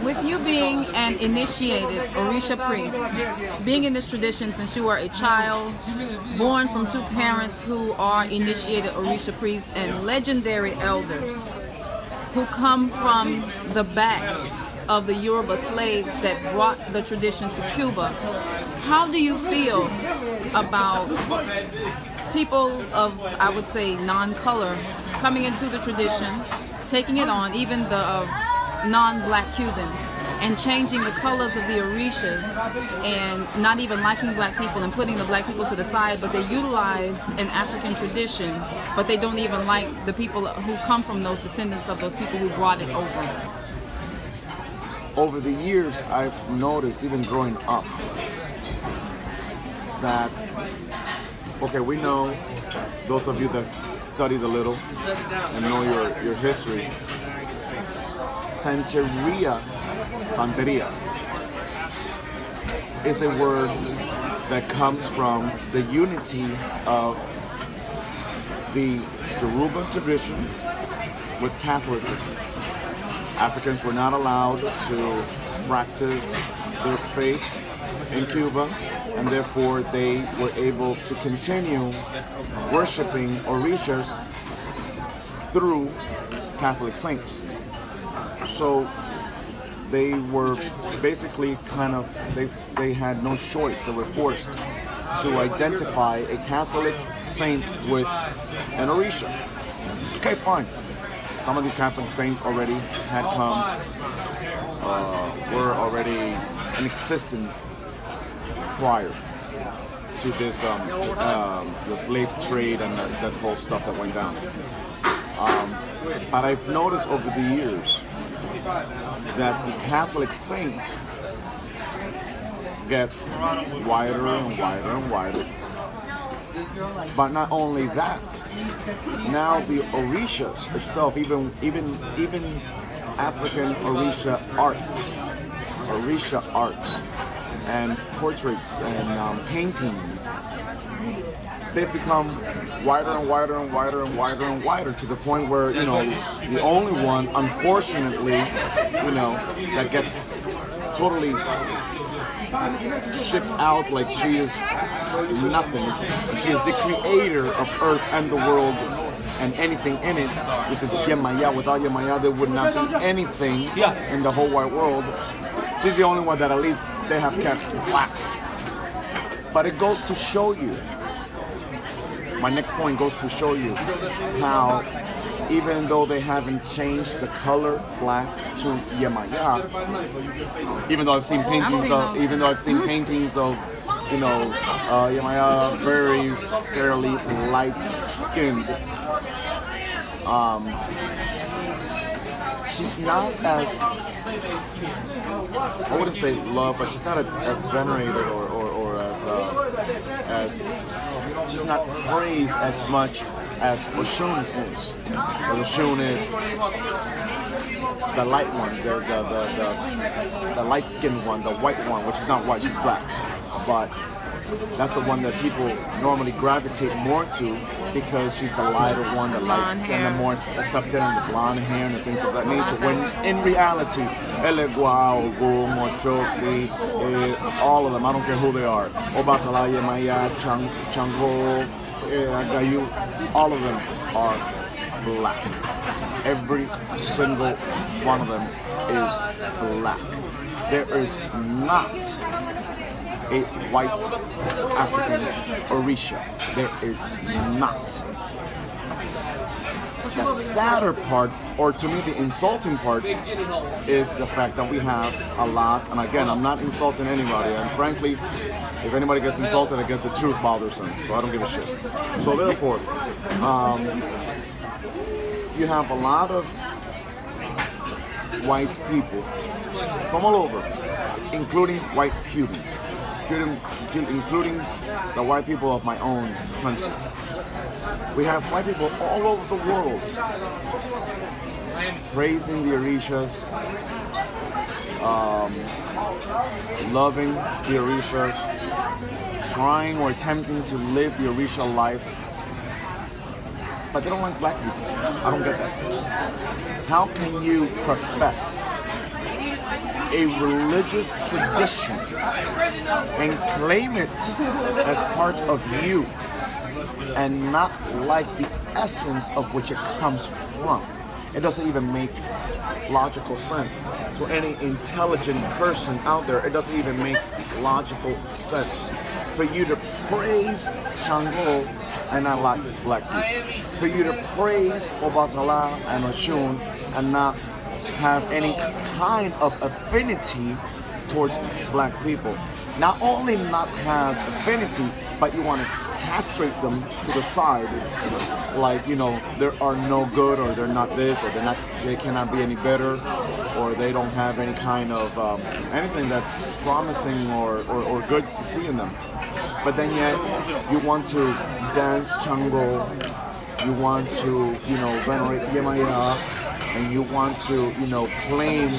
With you being an initiated Orisha priest, being in this tradition since you are a child, born from two parents who are initiated Orisha priests and legendary elders who come from the backs of the Yoruba slaves that brought the tradition to Cuba, how do you feel about people of, I would say, non-color coming into the tradition, taking it on, even the non-black Cubans, and changing the colors of the Orishas and not even liking black people and putting the black people to the side, but they utilize an African tradition, but they don't even like the people who come from those descendants of those people who brought it over? Over the years, I've noticed, even growing up, that, okay, we know, those of you that studied a little and know your history, Santeria is a word that comes from the unity of the Yoruba tradition with Catholicism. Africans were not allowed to practice their faith in Cuba, and therefore they were able to continue worshiping Orishas through Catholic saints. So they were basically they had no choice. They were forced to identify a Catholic saint with an Orisha. Okay, fine. Some of these Catholic saints already had come, were already in existence prior to this, the slave trade and that whole stuff that went down. But I've noticed over the years that the Catholic saints get wider and wider and wider. But not only that, now the Orishas itself, even African Orisha art, and portraits and paintings, they've become wider and wider and wider and wider and wider, to the point where, the only one, unfortunately, that gets totally shipped out like she is nothing. She is the creator of earth and the world and anything in it. This is Yemaya. Without Yemaya, there would not be anything in the whole wide world. She's the only one that at least they have kept black. But it goes to show you, my next point goes to show you how, even though they haven't changed the color black to Yemaya, even though I've seen paintings of Yemaya very fairly light-skinned, she's not as, I wouldn't say loved, but she's not as venerated or as she's not praised as much as Oshun is. Oshun is the light one, the light-skinned one, the white one, which is not white, she's black. But that's the one that people normally gravitate more to, because she's the lighter one, the light skin, the more accepted, and the blonde hair and things of that nature. When in reality, Elegua, Ogo, Mochosi, all of them, I don't care who they are, Obakala, Yemaya, Chango, Gayu, all of them are black. Every single one of them is black. There is not a white African Orisha. There is not. The sadder part, or to me the insulting part, is the fact that we have a lot, and again, I'm not insulting anybody, and frankly, if anybody gets insulted, I guess the truth bothers them, so I don't give a shit. So therefore, you have a lot of white people from all over, including white Cubans, including the white people of my own country. We have white people all over the world praising the Orishas, loving the Orishas, trying or attempting to live the Orisha life. but they don't like black people. I don't get that. How can you profess a religious tradition and claim it as part of you and not like the essence of which it comes from? It doesn't even make logical sense to any intelligent person out there. It doesn't even make logical sense for you to praise Shango and not like black people, for you to praise Obatala and Oshun and not have any kind of affinity towards black people. Not only not have affinity, but you want to castrate them to the side, like, you know, they are no good, or they're not this, or they cannot be any better, or they don't have any kind of anything that's promising or good to see in them. But then yet you want to dance Chango, you want to, you know, venerate Yemaya, and you want to, you know, claim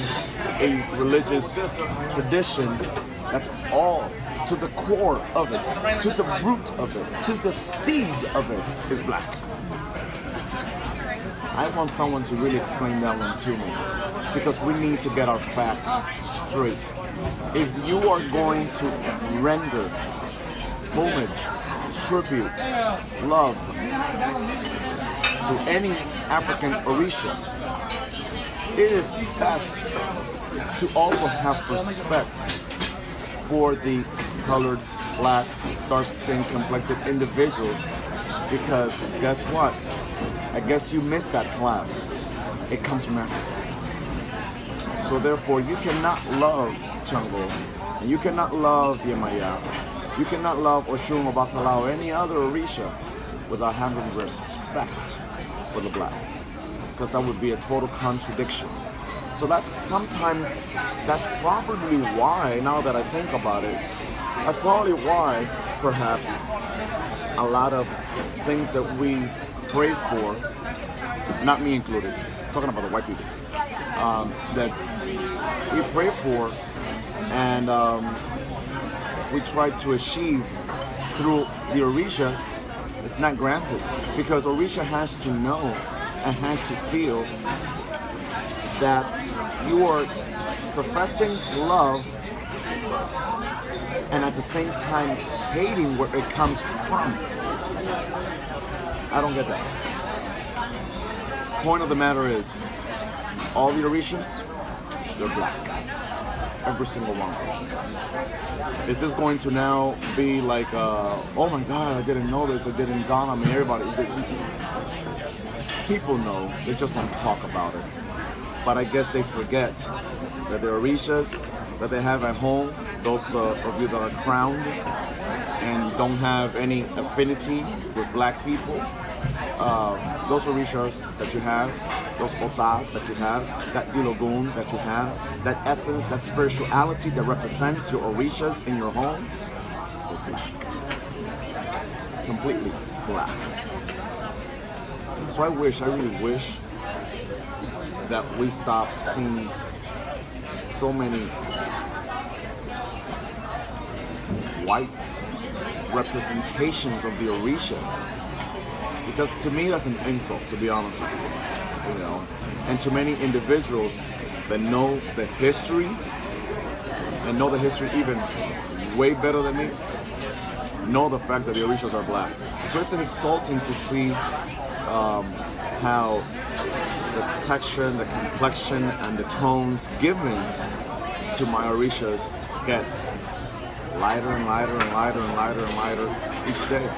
a religious tradition that's all to the core of it, to the root of it, to the seed of it is black. I want someone to really explain that one to me, because we need to get our facts straight. If you are going to render homage, tribute, love to any African Orisha, it is best to also have respect for the colored, black, dark-skinned, complected individuals, because guess what? I guess you missed that class. It comes from Africa. So therefore, you cannot love Chango, and you cannot love Yemaya, you cannot love Oshun, Obatala, or any other Orisha without having respect for the black, because that would be a total contradiction. So that's probably why, now that I think about it, that's probably why, perhaps, a lot of things that we pray for, not me included, I'm talking about the white people, that we pray for and we try to achieve through the Orishas, it's not granted, because Orisha has to know and has to feel that you are professing love and at the same time hating where it comes from. I don't get that. Point of the matter is, all the Orishas, they're black. Every single one of them. Is this going to now be like, oh my God, I didn't know this, it didn't dawn on me, everybody. People know, they just don't talk about it. But I guess they forget that the Orishas that they have at home, those of you that are crowned and don't have any affinity with black people, those Orishas that you have, those Otas that you have, that Dilogun that you have, that essence, that spirituality that represents your Orishas in your home, they're black. Completely black. So I really wish that we stop seeing so many white representations of the Orishas, because to me that's an insult, to be honest with you, you know. And to many individuals that know the history and know the history even way better than me, know the fact that the Orishas are black. So it's insulting to see how the texture, the complexion, and the tones given to my Orishas get lighter and lighter and lighter and lighter and lighter each day.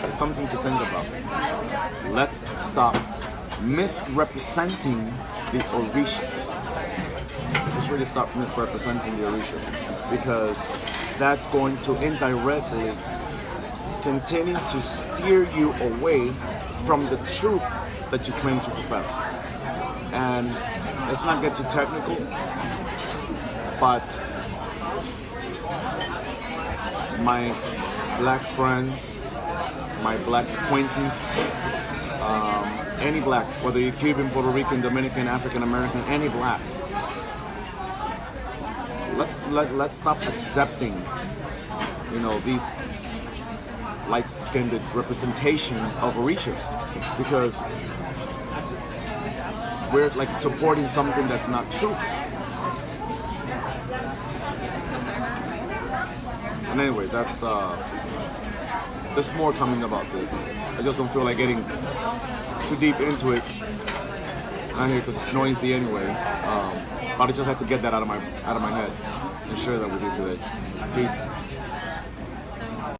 It's something to think about. Let's stop misrepresenting the Orishas. Let's really stop misrepresenting the Orishas, because that's going to indirectly continue to steer you away from the truth that you claim to profess. And let's not get too technical, but my black friends, my black acquaintance, any black, whether you're Cuban, Puerto Rican, Dominican, African American, any black, let's stop accepting, you know, these light-skinned representations of Orishas, because we're like supporting something that's not true. And anyway, there's more coming about this. I just don't feel like getting too deep into it out here because it's noisy anyway. But I just had to get that out of my head and share that with you today. Peace.